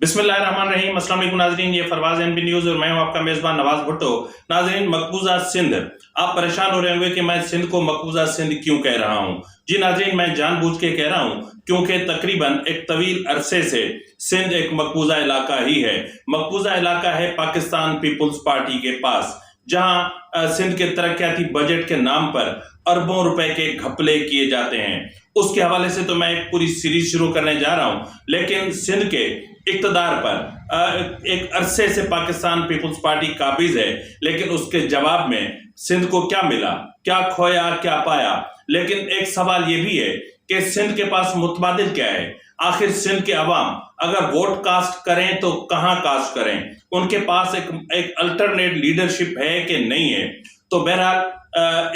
बिस्मिल्लाहिर्रहमानिर्रहीम। अस्सलाम वालेकुम नाज़रीन, ये फरवाज एनबी न्यूज़ और मैं हूं आपका मेज़बान नवाज भुट्टो। नाज़रीन, मकबूजा सिंध, आप परेशान हो रहे होंगे कि मैं सिंध को मकबूजा सिंध क्यों कह रहा हूं। जी नाज़रीन, मैं जानबूझ के कह रहा हूं क्योंकि तकरीबन एक तवील अरसे से सिंध एक मकबूजा इलाका ही है। मकबूजा इलाका है पाकिस्तान पीपुल्स पार्टी के पास, जहां सिंध के तरक्याती बजट के नाम पर अरबों रुपए के घपले किए जाते हैं। उसके हवाले से तो मैं एक पूरी सीरीज शुरू करने जा रहा हूं, लेकिन सिंध के इक़्तिदार पर एक अरसे से पाकिस्तान पीपुल्स पार्टी काबिज है, लेकिन उसके जवाब में सिंध को क्या मिला, क्या खोया, क्या पाया। लेकिन एक सवाल ये भी है कि सिंध के पास मुतबादिल क्या है। आखिर सिंध के अवाम अगर वोट कास्ट करें तो कहां कास्ट करें, उनके पास एक अल्टरनेट लीडरशिप है कि नहीं है। तो बहरहाल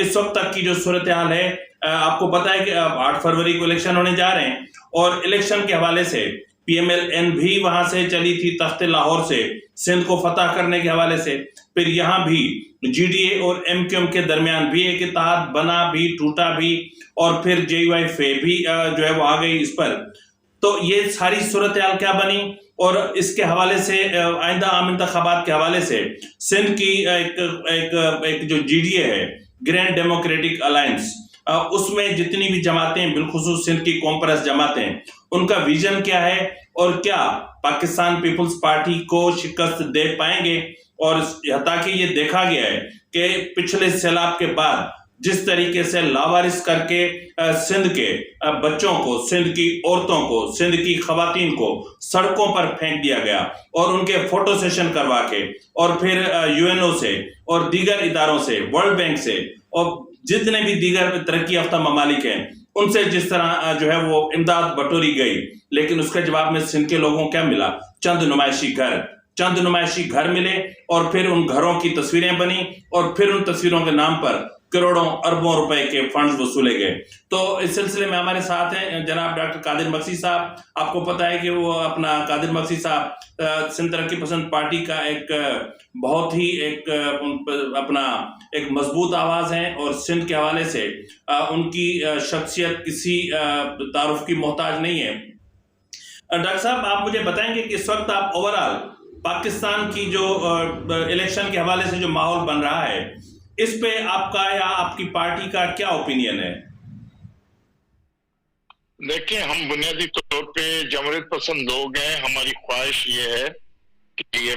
इस वक्त तक की जो सूरत हाल है, आपको पता है कि 8 फरवरी को इलेक्शन होने जा रहे हैं और इलेक्शन के हवाले से पीएमएल-एन भी वहां से चली थी तख्ते लाहौर से सिंध को फतह करने के हवाले से। फिर यहाँ भी जीडीए और एमक्यूएम के दरमियान भी एक इत्तेहाद बना भी, टूटा भी, और फिर जेयूआईफे भी जो है वो आ गई इस पर। तो ये सारी सूरत हाल क्या बनी, और इसके हवाले से आइंदा आम इंतखाबात के हवाले से सिंध की एक जो जीडीए है, ग्रैंड डेमोक्रेटिक अलायंस, उसमें जितनी भी जमातें, बिलखुसूस सिंध की कॉम्प्रेस जमातें, उनका विजन क्या है और क्या पाकिस्तान पीपुल्स पार्टी को शिकस्त दे पाएंगे। और ताकि ये देखा गया है कि पिछले सैलाब के बाद जिस तरीके से लावारिस करके सिंध के बच्चों को, सिंध की औरतों को, सिंध की खवातीन को सड़कों पर फेंक दिया गया और उनके फोटो सेशन करवा के, और फिर यूएनओ से और दीगर इदारों से, वर्ल्ड बैंक से और जितने भी दीगर तरक्की याफ्ता ममालिक हैं, उनसे जिस तरह जो है वो इमदाद बटोरी गई, लेकिन उसके जवाब में सिंध के लोगों को क्या मिला? चंद नुमाइशी घर मिले, और फिर उन घरों की तस्वीरें बनी, और फिर उन तस्वीरों के नाम पर करोड़ों अरबों रुपए के फंड्स वसूले गए। तो इस सिलसिले में हमारे साथ हैं जनाब डॉक्टर कादिर मक्सी साहब। आपको पता है कि वो अपना कादिर मक्सी साहब सिंध तरक्की पसंद पार्टी का एक बहुत ही अपना एक मजबूत आवाज है, और सिंध के हवाले से उनकी शख्सियत किसी तारुफ की मोहताज नहीं है। डॉक्टर साहब, आप मुझे बताएंगे कि इस वक्त आप ओवरऑल पाकिस्तान की जो इलेक्शन के हवाले से जो माहौल बन रहा है, इस पे आपका या आपकी पार्टी का क्या ओपिनियन है? देखिए, हम बुनियादी तौर पे जमहूरियत पसंद लोग हैं। हमारी ख्वाहिश ये है कि ये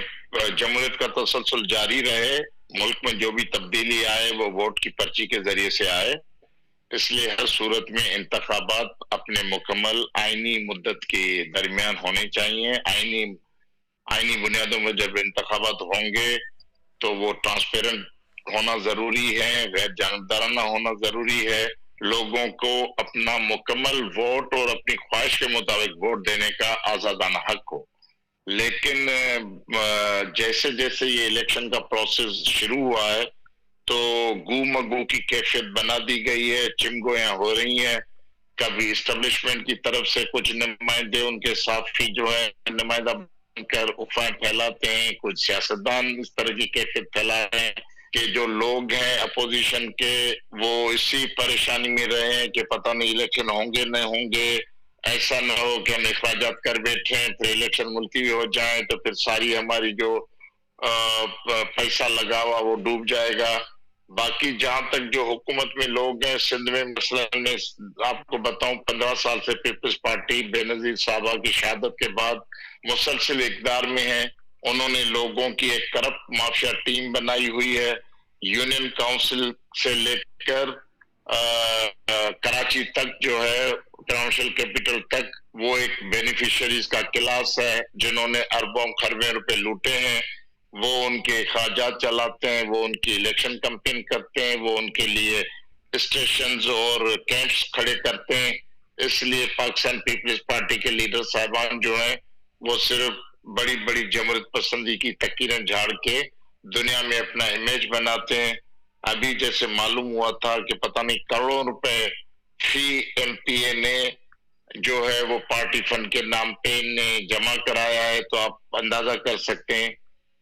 जमहूरियत का तसलसल जारी रहे, मुल्क में जो भी तब्दीली आए वो वोट की पर्ची के जरिए से आए। इसलिए हर सूरत में इंतखाबात अपने मुकम्मल आईनी मुद्दत के दरमियान होने चाहिए। आईनी बुनियादों में जब इंतखाबात होंगे तो वो ट्रांसपेरेंट होना जरूरी है, गैर जानबदाराना होना जरूरी है। लोगों को अपना मुकम्मल वोट और अपनी ख्वाहिश के मुताबिक वोट देने का आजादाना हक हो। लेकिन जैसे जैसे ये इलेक्शन का प्रोसेस शुरू हुआ है तो गू मगू की कैफियत बना दी गई है, चिमगोयां हो रही हैं। कभी इस्टेब्लिशमेंट की तरफ से कुछ नुमाइंदे उनके साथ ही जो है नुमाइंदा बनकर अफवाहें फैलाते हैं, कुछ सियासतदान इस तरह की कैफियत फैला रहे हैं कि जो लोग हैं अपोजिशन के वो इसी परेशानी में रहे हैं कि पता नहीं इलेक्शन होंगे न होंगे। ऐसा ना हो कि हम इखराजात कर बैठे हैं, फिर इलेक्शन मुलतवी हो जाए तो फिर सारी हमारी जो पैसा लगा हुआ वो डूब जाएगा। बाकी जहां तक जो हुकूमत में लोग हैं सिंध में, मसलन मैं आपको बताऊं, 15 साल से पीपल्स पार्टी बेनजीर साहबा की शहादत के बाद मुसलसल इक़्तिदार में है। उन्होंने लोगों की एक करप्ट माफिया टीम बनाई हुई है। यूनियन काउंसिल से लेकर कराची तक जो है, फाइनेंशियल कैपिटल तक, वो एक बेनिफिशियरीज का क्लास है जिन्होंने अरबों खरबों रुपए लूटे हैं। वो उनके खर्चात चलाते हैं, वो उनकी इलेक्शन कैंपेन करते हैं, वो उनके लिए स्टेशंस और कैंप्स खड़े करते हैं। इसलिए पाकिस्तान पीपल्स पार्टी के लीडर साहबान जो हैं वो सिर्फ बड़ी बड़ी जमहूरियत पसंदी की तकीरें झाड़ के दुनिया में अपना इमेज बनाते हैं। अभी जैसे मालूम हुआ था कि पता नहीं करोड़ों रुपए फी एमपीए ने जो है वो पार्टी फंड के नाम पे ने जमा कराया है। तो आप अंदाजा कर सकते हैं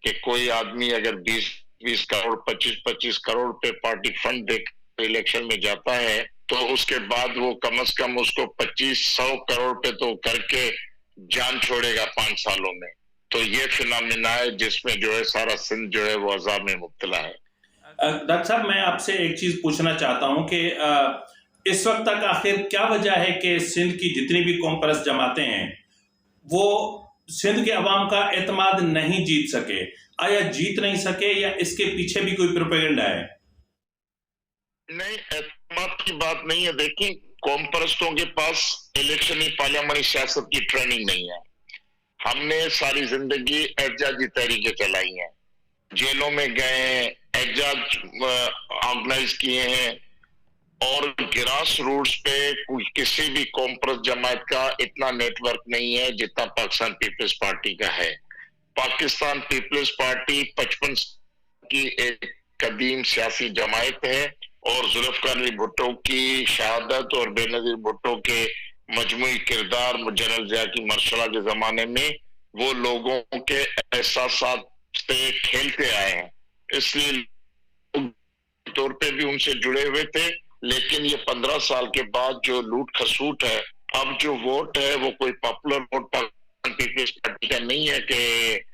कि कोई आदमी अगर 20 करोड़ 25 करोड़ रुपए पार्टी फंड देकर इलेक्शन में जाता है तो उसके बाद वो कम से कम उसको 2500 करोड़ रुपए तो करके जान छोड़ेगा 5 सालों में। तो ये फिनोमिना है जिसमें जो है सारा सिंध जो है वो अज़ाब में मुब्तला है। डॉक्टर साहब, मैं आपसे एक चीज पूछना चाहता हूं कि इस वक्त तक आखिर क्या वजह है कि सिंध की जितनी भी कौम परस्त जमातें हैं वो सिंध के अवाम का एतमाद नहीं जीत सके? आया जीत नहीं सके या इसके पीछे भी कोई प्रोपेगेंडा है? नहीं, एतमाद की बात नहीं है। देखिए, कौम परस्तों के पास इलेक्शनी पार्लियामानी सियासत की ट्रेनिंग नहीं है। हमने सारी जिंदगी एहतजाजी तहरीकें चलाई हैं, जेलों में गए हैं, एहतजाज ऑर्गेनाइज किए हैं, और ग्रास रूट्स पे किसी भी कौम परस्त जमात का इतना नेटवर्क नहीं है जितना पाकिस्तान पीपल्स पार्टी का है। पाकिस्तान पीपल्स पार्टी 55 की एक कदीम सियासी जमात है, और जुल्फकार अली भुट्टो की शहादत और बेनजीर भुट्टो के मजमूई किरदार जनरल ज़िया की मर्शला के जमाने में वो लोगों के एहसासात से खेलते आए हैं, इसलिए तौर पे भी उनसे जुड़े हुए थे। लेकिन ये 15 साल के बाद जो लूट खसूट है, अब जो वोट है वो कोई पॉपुलर वोट पीपल्स पार्टी का नहीं है कि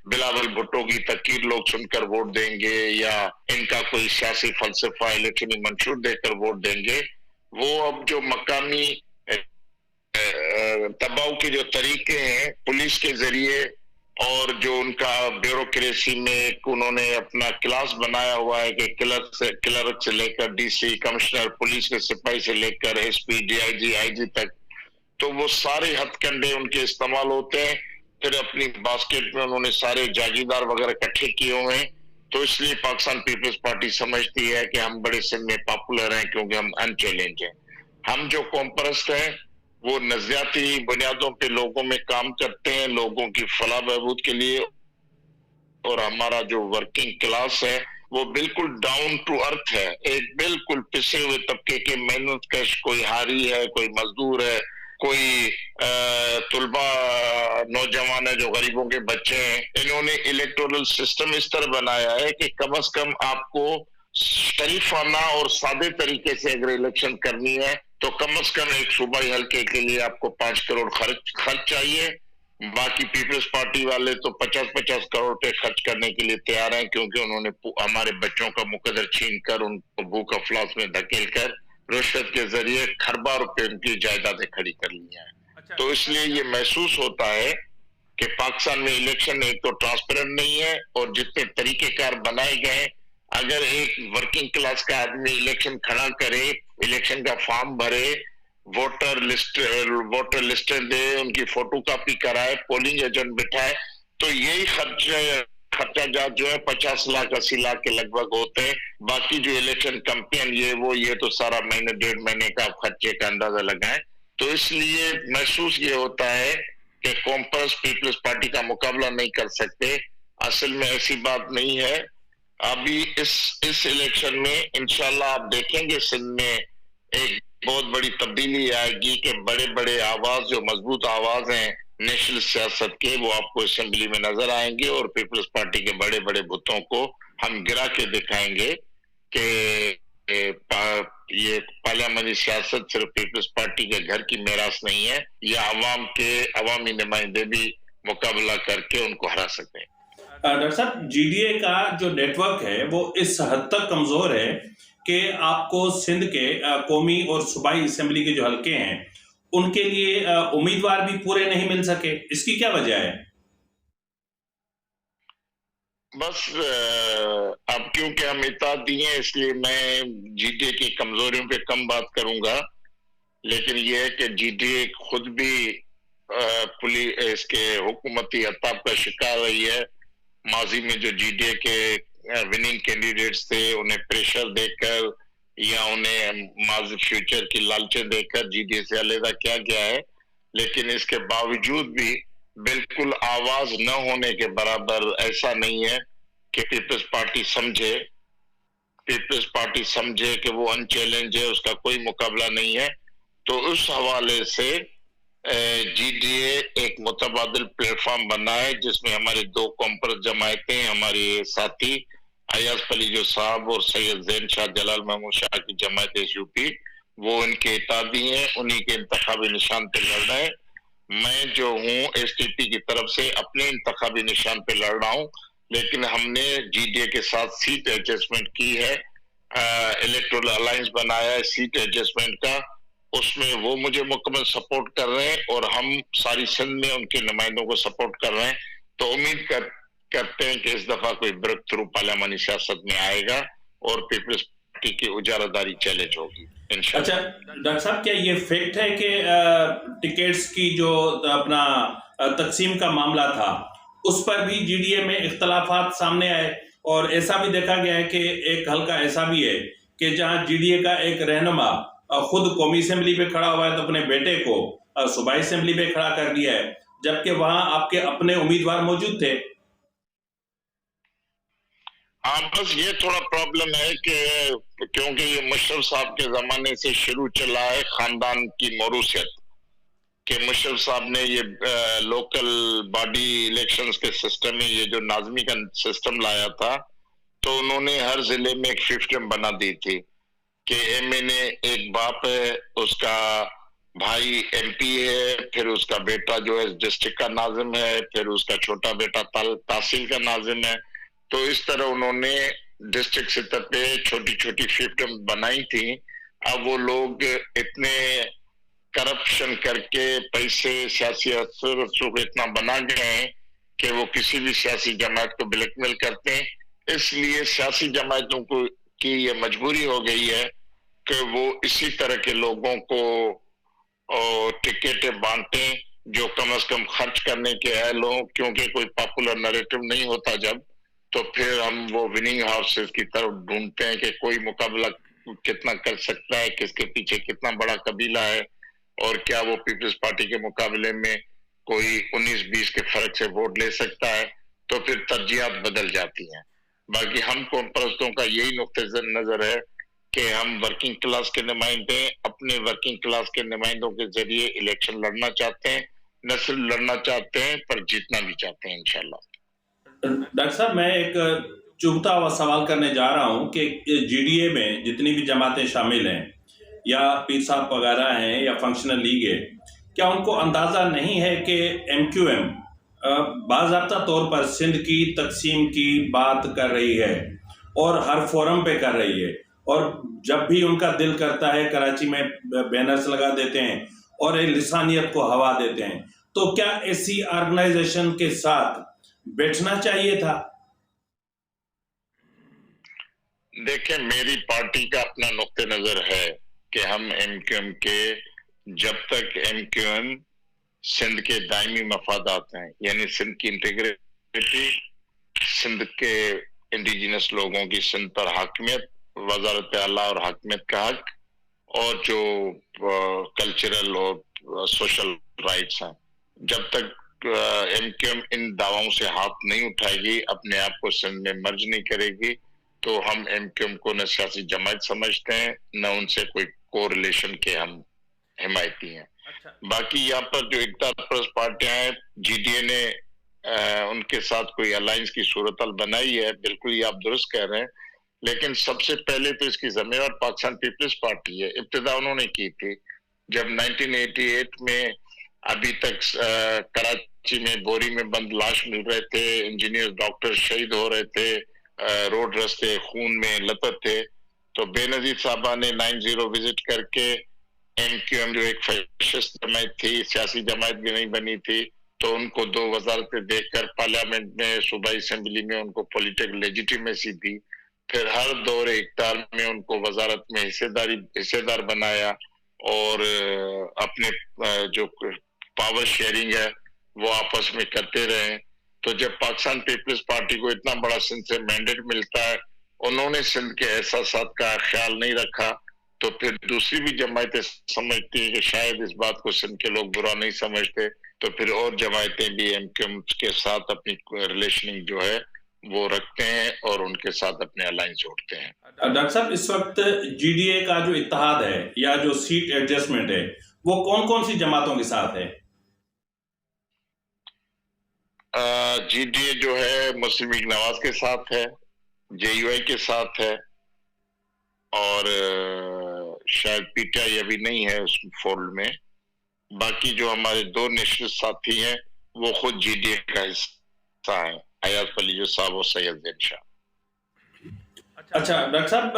बिलावल भुट्टो की तकीर लोग सुनकर वोट देंगे या इनका कोई सियासी फलसफा इलेक्शनी मंशूर देकर वोट देंगे। वो अब जो मकामी दबाव के जो तरीके हैं पुलिस के जरिए, और जो उनका ब्यूरोक्रेसी में उन्होंने अपना क्लास बनाया हुआ है कि क्लर्क से लेकर डीसी, कमिश्नर, पुलिस के सिपाही से लेकर एसपी, डीआईजी, आईजी तक, तो वो सारे हथकंडे उनके इस्तेमाल होते हैं। फिर अपनी बास्केट में उन्होंने सारे जागीरदार वगैरह इकट्ठे किए हुए हैं। तो इसलिए पाकिस्तान पीपल्स पार्टी समझती है कि हम बड़े सिंध में पॉपुलर हैं क्योंकि हम अनचैलेंज हैं। हम जो कौम परस्त हैं वो नजरियाती बुनियादों पे लोगों में काम करते हैं, लोगों की फलाह बहबूद के लिए, और हमारा जो वर्किंग क्लास है वो बिल्कुल डाउन टू अर्थ है, एक बिल्कुल पिसे हुए तबके के मेहनत कश, कोई हारी है, कोई मजदूर है, कोई तुलबा नौजवान है जो गरीबों के बच्चे हैं। इन्होंने इलेक्टोरल सिस्टम इस तरह बनाया है कि कम से कम आपको शरीफाना और सादे तरीके से अगर इलेक्शन करनी है तो कम से कम एक सूबाई हल्के के लिए आपको 5 करोड़ खर्च चाहिए। बाकी पीपल्स पार्टी वाले तो 50-50 करोड़ रुपए खर्च करने के लिए तैयार हैं, क्योंकि उन्होंने हमारे बच्चों का मुकद्दर छीन कर उनको भूख अफलास में धकेल कर रिश्वत के जरिए खरबा रुपए उनकी जायदादें खड़ी कर ली हैं। अच्छा। तो इसलिए ये महसूस होता है कि पाकिस्तान में इलेक्शन एक तो ट्रांसपेरेंट नहीं है, और जितने तरीकेकार बनाए गए, अगर एक वर्किंग क्लास का आदमी इलेक्शन खड़ा करे, इलेक्शन का फॉर्म भरे, वोटर लिस्ट दे, उनकी फोटो कॉपी कराए, पोलिंग एजेंट बिठाए, तो यही खर्चा जो है 50 लाख 80 लाख के लगभग होते हैं। बाकी जो इलेक्शन कैंपेन ये तो सारा महीने 1.5 महीने का खर्चे का अंदाजा लगाएं। तो इसलिए महसूस ये होता है कि कौम परस्त पीपल्स पार्टी का मुकाबला नहीं कर सकते। असल में ऐसी बात नहीं है। अभी इस इलेक्शन में इंशाल्लाह आप देखेंगे सिंध में एक बहुत बड़ी तब्दीली आएगी कि बड़े बड़े आवाज, जो मजबूत आवाज हैं नेशनल सियासत के, वो आपको असेंबली में नजर आएंगे, और पीपल्स पार्टी के बड़े बड़े बुतों को हम गिरा के दिखाएंगे कि ये पार्लियामानी सियासत सिर्फ पीपल्स पार्टी के घर की मेरास नहीं है, ये अवामी नुमाइंदे भी मुकाबला करके उनको हरा सकते हैं। डॉक्टर साहब, जीडीए का जो नेटवर्क है वो इस हद तक कमजोर है कि आपको सिंध के कौमी और सूबाई असेंबली के जो हल्के हैं उनके लिए उम्मीदवार भी पूरे नहीं मिल सके। इसकी क्या वजह है? बस अब क्योंकि हम इत्तेहादी हैं इसलिए मैं जीडीए की कमजोरियों पे कम बात करूंगा, लेकिन यह है कि जीडीए खुद भी पुलिस इसके हुकूमती अताब का शिकार रही है। माजी में जो जीडीए के विनिंग कैंडिडेट्स थे उन्हें प्रेशर देकर या उन्हें माजी फ्यूचर की लालचें देकर जीडीए से अलग किया गया है, लेकिन इसके बावजूद भी बिल्कुल आवाज न होने के बराबर ऐसा नहीं है कि पीपल्स पार्टी समझे कि वो अनचैलेंज है, उसका कोई मुकाबला नहीं है। तो उस हवाले से जीडीए एक मुतबादिल प्लेटफॉर्म बना है जिसमें हमारी 2 कौम परस्त जमायतें, हमारी साथी अयाज पलीजो साहब और सैयद जैन शाह जलाल महमूद शाह की जमायत एसयूपी, वो इनके इत्तेहादी हैं, उन्हीं के इंतखाबी निशान पे लड़ रहे हैं। मैं जो हूँ एसटीपी की तरफ से अपने इंतखाबी निशान पे लड़ रहा हूँ, लेकिन हमने जीडीए के साथ सीट एडजस्टमेंट की है, इलेक्टोरल अलायंस बनाया है सीट एडजस्टमेंट का, उसमें वो मुझे मुकम्मल सपोर्ट कर रहे हैं और हम सारी सिंध में उनके नुमाइंदों को सपोर्ट कर रहे हैं। तो उम्मीद करते हैं कि इस दफा कोई ब्रेक थ्रू पार्लियामानी सियासत में आएगा और पीपल्स पार्टी की उजारादारी चैलेंज होगी इंशाल्लाह। अच्छा डॉक्टर साहब, क्या ये फैक्ट है कि टिकट्स की जो अपना तकसीम का मामला था उस पर भी जीडीए में इख्तलाफात सामने आए, और ऐसा भी देखा गया है कि एक हल्का ऐसा भी है कि जहां जीडीए का एक रहनुमा खुद कौमी असेंबली पे खड़ा हुआ है तो अपने बेटे को सूबाई असेंबली पे खड़ा कर दिया है, जबकि वहां आपके अपने उम्मीदवार मौजूद थे। हाँ, बस ये थोड़ा प्रॉब्लम है कि क्योंकि ये मुशर्रफ साहब के जमाने से शुरू चला है खानदान की मौरूसियत, कि मुशर्रफ साहब ने ये लोकल बॉडी इलेक्शंस के सिस्टम में ये जो नाज़मी का सिस्टम लाया था, तो उन्होंने हर जिले में एक फिफ्टम बना दी थी कि एमएनए एक बाप है, उसका भाई एमपी है, फिर उसका बेटा जो है डिस्ट्रिक्ट का नाजिम है, फिर उसका छोटा बेटा तहसील का नाजिम है। तो इस तरह उन्होंने डिस्ट्रिक्ट सतह पे छोटी छोटी फिफ्टम बनाई थी। अब वो लोग इतने करप्शन करके पैसे सियासी असर को इतना बना गए हैं कि वो किसी भी सियासी जमात को ब्लैकमेल करते हैं, इसलिए सियासी जमातों को की ये मजबूरी हो गई है कि वो इसी तरह के लोगों को टिकटें बांटे जो कम से कम खर्च करने के अहल हो, क्योंकि कोई पॉपुलर नैरेटिव नहीं होता जब, तो फिर हम वो विनिंग हाउसेस की तरफ ढूंढते हैं कि कोई मुकाबला कितना कर सकता है, किसके पीछे कितना बड़ा कबीला है, और क्या वो पीपल्स पार्टी के मुकाबले में कोई 19-20 के फर्क से वोट ले सकता है। तो फिर तरजीहात बदल जाती हैं। बाकी हम कौम परस्तों का यही नुक्ते नजर है कि हम वर्किंग क्लास के नुमाइंदे अपने वर्किंग क्लास के नुमाइंदों के जरिए इलेक्शन लड़ना चाहते हैं, न सिर्फ लड़ना चाहते हैं पर जीतना भी चाहते हैं इंशाल्लाह। डॉक्टर साहब, मैं एक चुभता हुआ सवाल करने जा रहा हूं कि जीडीए में जितनी भी जमातें शामिल हैं या पीर साहब वगैरह हैं या फंक्शनल लीग है, क्या उनको अंदाज़ा नहीं है कि एमक्यूएम बाज़ाब्ता तौर पर सिंध की तकसीम की बात कर रही है और हर फोरम पे कर रही है, और जब भी उनका दिल करता है कराची में बैनर्स लगा देते हैं और लिसानियत को हवा देते हैं, तो क्या ऐसी ऑर्गेनाइजेशन के साथ बैठना चाहिए था? देखिए, मेरी पार्टी का अपना नुक्ते नजर है कि हम एमक्यूएम के जब तक एमक्यूएम सिंध के दायमी मफादात हैं, यानी सिंध की इंटीग्रिटी, सिंध के इंडिजिनस लोगों की सिंध पर हाकिमियत, वजारत आला और हाकिमियत का हक, और जो कल्चरल और सोशल राइट्स हैं, जब तक एमक्यूएम इन दावों से हाथ नहीं उठाएगी, अपने आप को सिंध में मर्ज नहीं करेगी, तो हम एमक्यूएम को न सियासी जमात समझते हैं, न उनसे कोई कोरिलेशन के हम हिमायती हैं। बाकी यहाँ पर जो इक़्तिदार परस्त पार्टियां हैं, जीडीए ने उनके साथ कोई अलायंस की सूरत बनाई है, बिल्कुल ये आप दुरुस्त कह रहे हैं, लेकिन सबसे पहले तो इसकी जिम्मेदार पाकिस्तान पीपल्स पार्टी है। इब्तिदा उन्होंने की थी जब 1988 में अभी तक कराची में बोरी में बंद लाश मिल रहे थे, इंजीनियर डॉक्टर शहीद हो रहे थे, रोड रास्ते खून में लतत थे, तो बेनजीर साहबा ने 90 विजिट करके एमक्यूएम जो एक फैशिस्ट जमात थी, सियासी जमात भी नहीं बनी थी, तो उनको 2 वजारतें देकर पार्लियामेंट में सूबाई असेंबली में उनको पॉलिटिकल लेजिटिमेसी दी, फिर हर दौरे इख्तियार में उनको वजारत में हिस्सेदार बनाया और अपने जो पावर शेयरिंग है वो आपस में करते रहे। तो जब पाकिस्तान पीपल्स पार्टी को इतना बड़ा सिंध से मैंडेट मिलता है, उन्होंने सिंध के एहसासात का ख्याल नहीं रखा, तो फिर दूसरी भी जमातें समझती है कि शायद इस बात को सिंध के लोग बुरा नहीं समझते, तो फिर और जमातें भी एमक्यूएम के साथ अपनी रिलेशनिंग जो है वो रखते हैं और उनके साथ अपने अलायंस जोड़ते हैं। डॉक्टर साहब, इस वक्त जीडीए का जो इत्तेहाद है या जो सीट एडजस्टमेंट है वो कौन कौन सी जमातों के साथ है? जीडीए जो है मुस्लिम लीग नवाज के साथ है, जेयूआई के साथ है, और शायद पीटीआई अभी नहीं है उस फोल्ड में, बाकी जो हमारे दो निश्चित साथी हैं वो खुद जीडीए का हिस्सा है, अयाज फलीजो साहब और सैयद ज़ैन शाह। अच्छा डॉक्टर साहब,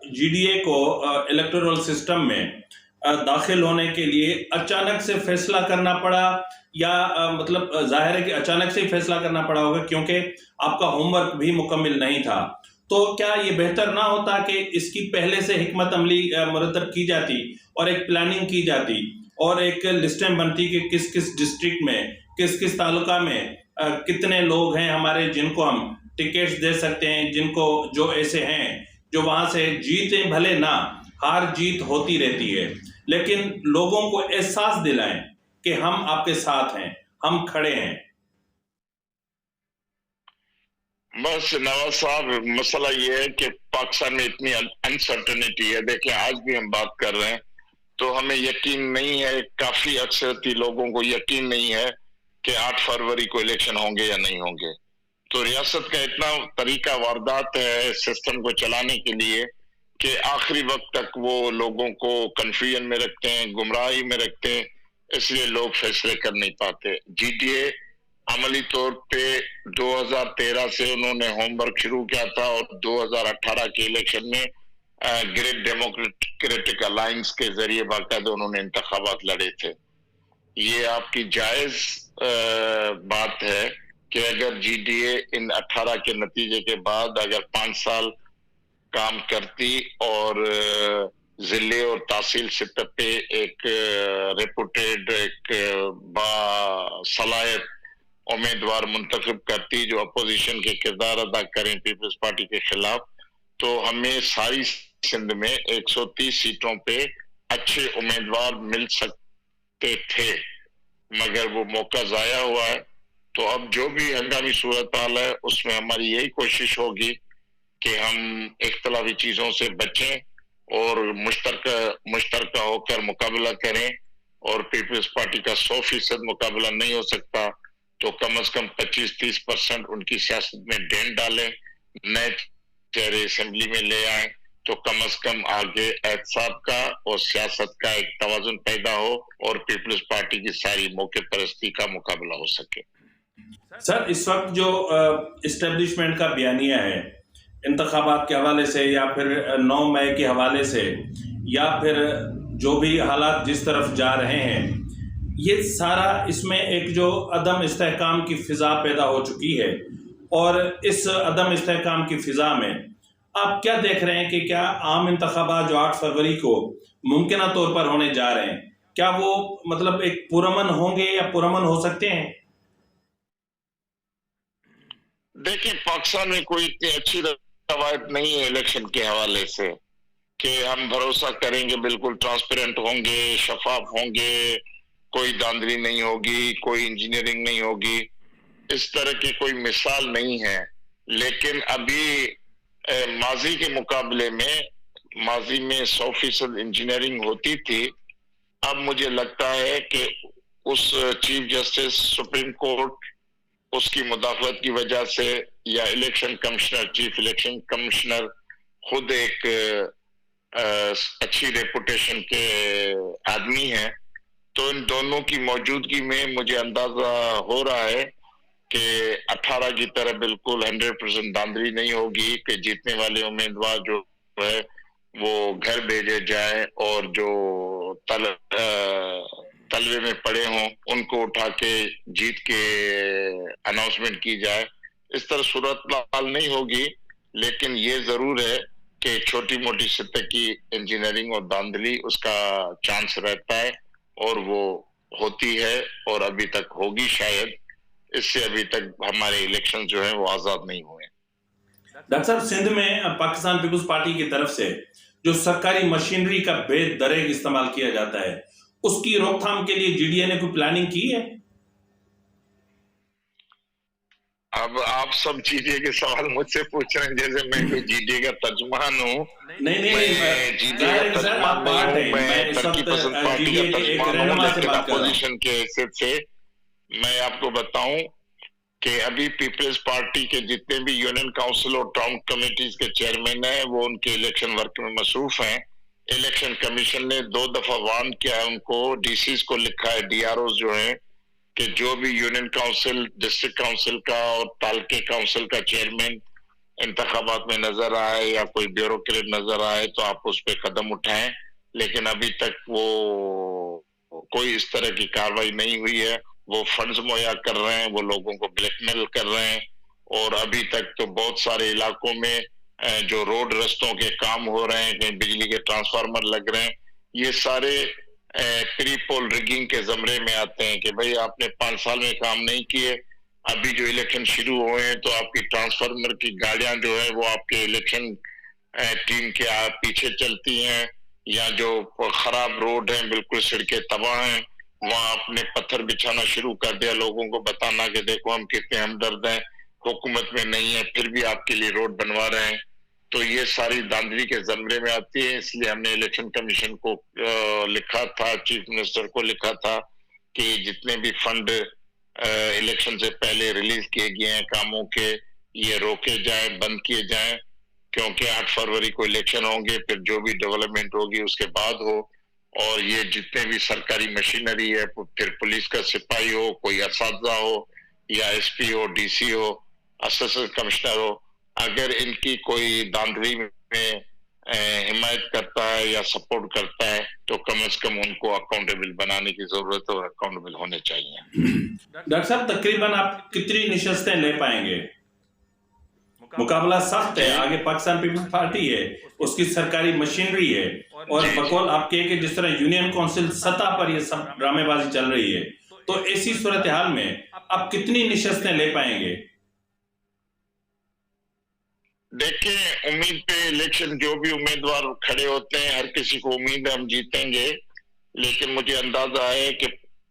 जीडीए को इलेक्टोरल सिस्टम में दाखिल होने के लिए अचानक से फैसला करना पड़ा, या मतलब जाहिर है कि अचानक से ही फैसला करना पड़ा होगा क्योंकि आपका होमवर्क भी मुकम्मिल नहीं था। तो क्या ये बेहतर ना होता कि इसकी पहले से हिकमत अमली मुरतब की जाती और एक प्लानिंग की जाती और एक लिस्टें बनती कि किस किस डिस्ट्रिक्ट में, किस किस तालुका में कितने लोग हैं हमारे जिनको हम टिकट्स दे सकते हैं, जिनको जो ऐसे हैं जो वहां से जीते भले ना, हार जीत होती रहती है, लेकिन लोगों को एहसास दिलाएं कि हम आपके साथ हैं, हम खड़े हैं। बस नवाज साहब, मसला ये है कि पाकिस्तान में इतनी अनसर्टेनिटी है। देखिए आज भी हम बात कर रहे हैं तो हमें यकीन नहीं है, काफी अक्सरती लोगों को यकीन नहीं है कि 8 फरवरी को इलेक्शन होंगे या नहीं होंगे। तो रियासत का इतना तरीका वारदात है सिस्टम को चलाने के लिए कि आखिरी वक्त तक वो लोगों को कंफ्यूजन में रखते हैं, गुमराही में रखते हैं, इसलिए लोग फैसले कर नहीं पाते। जीडीए अमली तौर पे 2013 से उन्होंने होमवर्क शुरू किया था और 2018 के इलेक्शन में ग्रेट डेमोक्रेटिक अलायंस के जरिए बाकायदा उन्होंने इंतखाबात लड़े थे। ये आपकी जायज बात है कि अगर जीडीए इन 18 के नतीजे के बाद अगर 5 साल काम करती और जिले और तहसील सतह पे एक रेपुटेड, एक बासलायत उम्मीदवार मुंतखब करती जो अपोजिशन के किरदार अदा करें पीपल्स पार्टी के खिलाफ, तो हमें सारी सिंध में 130 सीटों पे अच्छे उम्मीदवार मिल सकते थे, मगर वो मौका जाया हुआ है। तो अब जो भी हंगामी सूरत हाल है उसमें हमारी यही कोशिश होगी कि हम इख्तलाफी चीजों से बचें और मुश्तरका होकर मुकाबला करें। और पीपल्स पार्टी का 100% मुकाबला नहीं हो सकता तो कम से कम 25-30% उनकी सियासत में डेंट डालें, नए चेहरे असेंबली में ले आए, तो कम से कम आगे एहतसाब का और सियासत का एक तवाजुन पैदा हो और पीपल्स पार्टी की सारी मौके परस्ती का मुकाबला हो सके। सर, इस वक्त जो इस्टेब्लिशमेंट का बयानिया है इंतखाबात के हवाले से या फिर 9 मई के हवाले से या फिर जो भी हालात जिस तरफ जा रहे हैं, ये सारा इसमें एक जो अदम इस्तेहकाम की फिजा पैदा हो चुकी है। और इस अदम इस्तेहकाम की फिजा में आप क्या देख रहे हैं कि क्या आम इंतखाबात जो 8 फरवरी को मुमकिन तौर पर होने जा रहे हैं, क्या वो मतलब एक पुरअमन होंगे या पुरअमन हो सकते हैं? देखिए पाकिस्तान में कोई इतनी अच्छी रवायत नहीं है इलेक्शन के हवाले से कि हम भरोसा करेंगे बिल्कुल ट्रांसपेरेंट होंगे, शफाफ होंगे, कोई धांधली नहीं होगी, कोई इंजीनियरिंग नहीं होगी। इस तरह की कोई मिसाल नहीं है। लेकिन अभी माजी के मुकाबले में, माजी में 100% इंजीनियरिंग होती थी। अब मुझे लगता है कि उस चीफ जस्टिस सुप्रीम कोर्ट उसकी मुदाखलत की वजह से या election commissioner, chief election commissioner खुद एक अच्छी रेपुटेशन के आदमी हैं, तो इन दोनों की मौजूदगी में मुझे अंदाजा हो रहा है कि 18 की तरह बिल्कुल 100% धांधली नहीं होगी कि जीतने वाले उम्मीदवार जो है वो घर भेजे जाए और जो तलवे में पड़े हों उनको उठा के जीत के अनाउंसमेंट की जाए। इस तरह सूरत हाल नहीं होगी, लेकिन ये जरूर है कि छोटी मोटी सतह की इंजीनियरिंग और धांधली उसका चांस रहता है और वो होती है और अभी तक होगी शायद। इससे अभी तक हमारे इलेक्शन जो है वो आजाद नहीं हुए। डॉक्टर साहब, सिंध में पाकिस्तान पीपुल्स पार्टी की तरफ से जो सरकारी मशीनरी का बेदरेग इस्तेमाल किया जाता है, उसकी रोकथाम के लिए जीडीए ने कोई प्लानिंग की है? अब आप सब जीडीए के सवाल मुझसे पूछ रहे हैं जैसे मैं कोई जीडीए का तर्जुमान हूँ। नहीं, जीडीए का तर्जुमान नहीं हूँ, मैं तरक्की पसंद पार्टी का तर्जुमान हूँ, लेकिन अपोजिशन के हैसियत से मैं आपको बताऊं कि अभी पीपल्स पार्टी के जितने भी यूनियन काउंसिल और टाउन कमेटीज के चेयरमैन हैं वो उनके इलेक्शन वर्क में मसरूफ हैं। इलेक्शन कमीशन ने 2 दफा वार्न किया है उनको, डीसीज को लिखा है, डीआरओ जो है, कि जो भी यूनियन काउंसिल, डिस्ट्रिक्ट काउंसिल का और तालके काउंसिल का चेयरमैन इंतखाबात में नजर आए या कोई ब्यूरोक्रेट नजर आए तो आप उस पर कदम उठाएं। लेकिन अभी तक वो कोई इस तरह की कार्रवाई नहीं हुई है। वो फंड्स मुहैया कर रहे हैं, वो लोगों को ब्लैकमेल कर रहे हैं, और अभी तक तो बहुत सारे इलाकों में जो रोड रस्तों के काम हो रहे हैं, कहीं बिजली के ट्रांसफार्मर लग रहे हैं, ये सारे प्री पोल रिगिंग के जमरे में आते हैं कि भाई आपने 5 साल में काम नहीं किए, अभी जो इलेक्शन शुरू हुए हैं तो आपकी ट्रांसफार्मर की गाड़ियां जो है वो आपके इलेक्शन टीम के पीछे चलती हैं, या जो खराब रोड है, बिल्कुल सड़कें तबाह हैं, वहां आपने पत्थर बिछाना शुरू कर दिया, लोगों को बताना कि देखो हम कितने हमदर्द हैं, हुकूमत में नहीं है फिर भी आपके लिए रोड बनवा रहे हैं। तो ये सारी धांधली के जमरे में आती है। इसलिए हमने इलेक्शन कमीशन को लिखा था, चीफ मिनिस्टर को लिखा था कि जितने भी फंड इलेक्शन से पहले रिलीज किए गए हैं कामों के, ये रोके जाए, बंद किए जाएं, क्योंकि 8 फरवरी को इलेक्शन होंगे, फिर जो भी डेवलपमेंट होगी उसके बाद हो। और ये जितने भी सरकारी मशीनरी है, फिर पुलिस का सिपाही हो, कोई असातिज़ा हो, या एसपी हो, डीसी हो, असिस्टेंट कमिश्नर हो, अगर इनकी कोई धांधली में हिमायत करता है या सपोर्ट करता है तो कम से कम उनको अकाउंटेबल बनाने की जरूरत है और अकाउंटेबल होने चाहिए। डॉक्टर साहब, तकरीबन आप कितनी निशस्तें ले पाएंगे? मुकाबला सख्त है, आगे पाकिस्तान पीपल्स पार्टी है, उसकी सरकारी मशीनरी है, और बकौल आपके कि जिस तरह यूनियन काउंसिल सतह पर ये सब ड्रामेबाजी चल रही है, तो ऐसी सूरत हाल में आप कितनी निशस्तें ले पाएंगे? देखिए, उम्मीद पे इलेक्शन जो भी उम्मीदवार खड़े होते हैं, हर किसी को उम्मीद है हम जीतेंगे, लेकिन मुझे अंदाजा है कि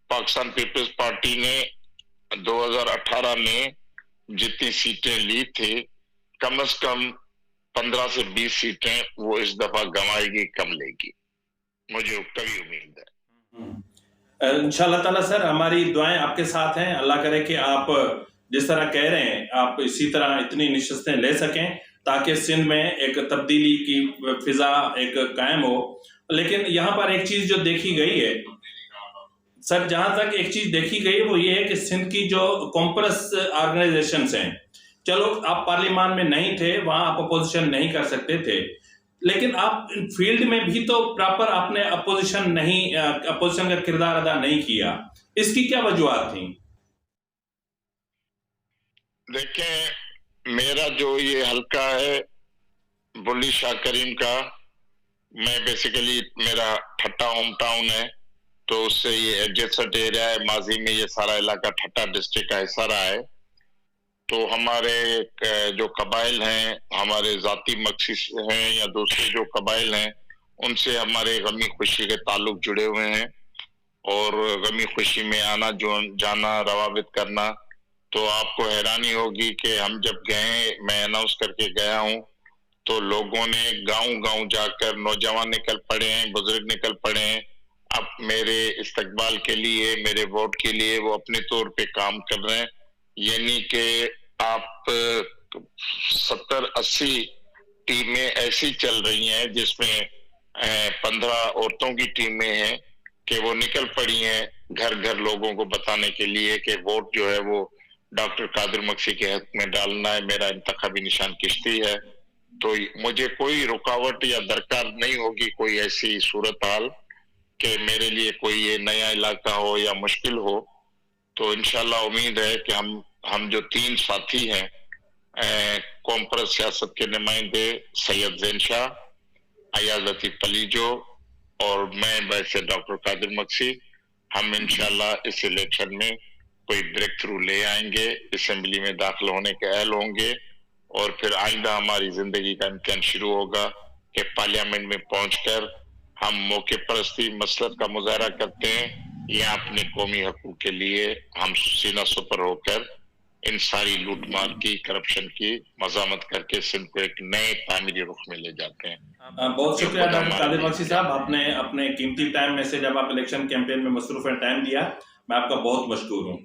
पाकिस्तान पीपल्स पार्टी ने 2018 में जितनी सीटें ली थी, कम से कम 15 से 20 सीटें वो इस दफा गंवाएगी, कम लेगी, मुझे कभी उम्मीद है। इंशाल्लाह ताला सर, हमारी दुआएं आपके साथ हैं। अल्लाह करे कि आप जिस तरह कह रहे हैं आप इसी तरह इतनी निशस्तें ले सकें ताकि सिंध में एक तब्दीली की फिजा एक कायम हो। लेकिन यहाँ पर एक चीज जो देखी गई है सर, जहां तक एक चीज देखी गई वो ये है कि सिंध की जो कॉम्प्रेस ऑर्गेनाइजेशंस हैं, चलो आप पार्लियामान में नहीं थे, वहां आप अपोजिशन नहीं कर सकते थे, लेकिन आप फील्ड में भी तो प्रॉपर आपने अपोजिशन का किरदार अदा नहीं किया। इसकी क्या वजूहत थी? देखें, मेरा जो ये हल्का है बुल्ली शाह करीम का, मैं बेसिकली मेरा ठट्टा होम टाउन है, तो उससे ये एडजेसेंट एरिया है। माजी में ये सारा इलाका ठट्टा डिस्ट्रिक्ट का हिस्सा रहा है। तो हमारे जो कबाइल हैं, हमारे जाती मकसद हैं या दूसरे जो कबाइल हैं, उनसे हमारे गमी खुशी के ताल्लुक जुड़े हुए हैं, और गमी खुशी में आना जाना, रवाबित करना। तो आपको हैरानी होगी कि हम जब गए, मैं अनाउंस करके गया हूं, तो लोगों ने गांव-गांव जाकर, नौजवान निकल पड़े हैं, बुजुर्ग निकल पड़े हैं, अब मेरे इस्तकबाल के लिए, मेरे वोट के लिए वो अपने तौर पे काम कर रहे हैं। यानी कि आप 70-80 टीमें ऐसी चल रही हैं जिसमें 15 औरतों की टीमें हैं कि वो निकल पड़ी हैं घर घर लोगों को बताने के लिए कि वोट जो है वो डॉक्टर कादिर मक्सी के हक में डालना है, मेरा इंतखाबी निशान किश्ती है। तो मुझे कोई रुकावट या दरकार नहीं होगी, कोई ऐसी सूरत हाल कि मेरे लिए कोई ये नया इलाका हो या मुश्किल हो। तो इंशाल्लाह उम्मीद है कि हम जो 3 साथी हैं, कॉम्प्रेस सियासत के नुमाइंदे सैयद ज़ैन शाह, अयाज लतीफ पलीजो और मैं वैसे डॉक्टर कादिर मक्सी, हम इंशाल्लाह इस इलेक्शन में कोई ब्रेक थ्रू ले आएंगे, असेंबली में दाखिल होने के अहल होंगे, और फिर आइंदा हमारी जिंदगी का इम्तिहान शुरू होगा कि पार्लियामेंट में पहुंचकर हम मौके परस्ती मसलत का मुजाहरा करते हैं या अपने कौमी हकूक के लिए हम सीना सुपर होकर इन सारी लूटमार की, करप्शन की मजामत करके सिंध को एक नए तामीरी रुख में ले जाते हैं। बहुत शुक्रिया डॉक्टर कादिर मक्सी साहब, आपने अपने कीमती टाइम में से जब आप इलेक्शन कैंपेन में मसरूफ टाइम दिया, मैं आपका बहुत मशकूर हूँ।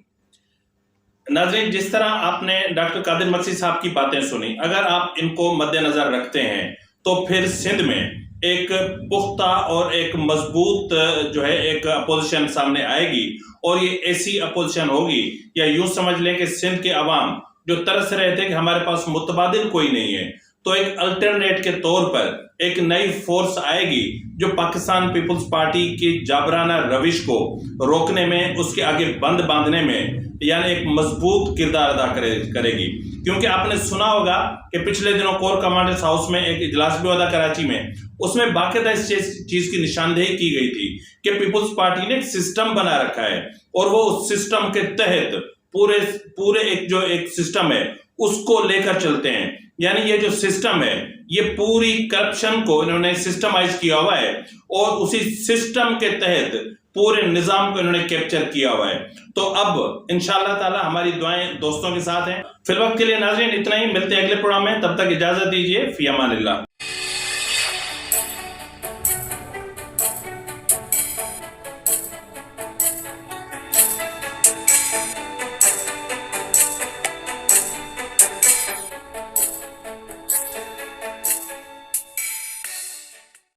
नाज़रीन, जिस तरह आपने डॉक्टर कादिर मक्सी साहब की बातें सुनी, अगर आप इनको मद्देनजर रखते हैं तो फिर सिंध में एक पुख्ता और एक मजबूत जो है एक अपोजिशन सामने आएगी, और ये ऐसी अपोजिशन होगी, या यूं समझ लें कि सिंध के अवाम जो तरस रहे थे कि हमारे पास मुतबादिल कोई नहीं है, तो एक अल्टरनेट के तौर पर एक नई फोर्स आएगी जो पाकिस्तान पीपुल्स पार्टी की जाबराना रविश को रोकने में, उसके आगे बंद बांधने में यानी एक मजबूत किरदार अदा करेगी। क्योंकि आपने सुना होगा कि पिछले दिनों कोर कमांडर्स हाउस में एक इजलास भी हुआ कराची में, उसमें बाकायदा इस चीज की निशानदेही की गई थी कि पीपुल्स पार्टी ने एक सिस्टम बना रखा है, और वो उस सिस्टम के तहत पूरे एक सिस्टम है उसको लेकर चलते हैं। यानी ये जो सिस्टम है, ये पूरी करप्शन को इन्होंने सिस्टमाइज किया हुआ है, और उसी सिस्टम के तहत पूरे निजाम को इन्होंने कैप्चर किया हुआ है। तो अब इंशाअल्लाह ताला हमारी दुआएं दोस्तों के साथ हैं। फिलहाल के लिए नाज़रीन इतना ही, मिलते हैं अगले प्रोग्राम में, तब तक इजाजत दीजिए। फी अमानिल्लाह।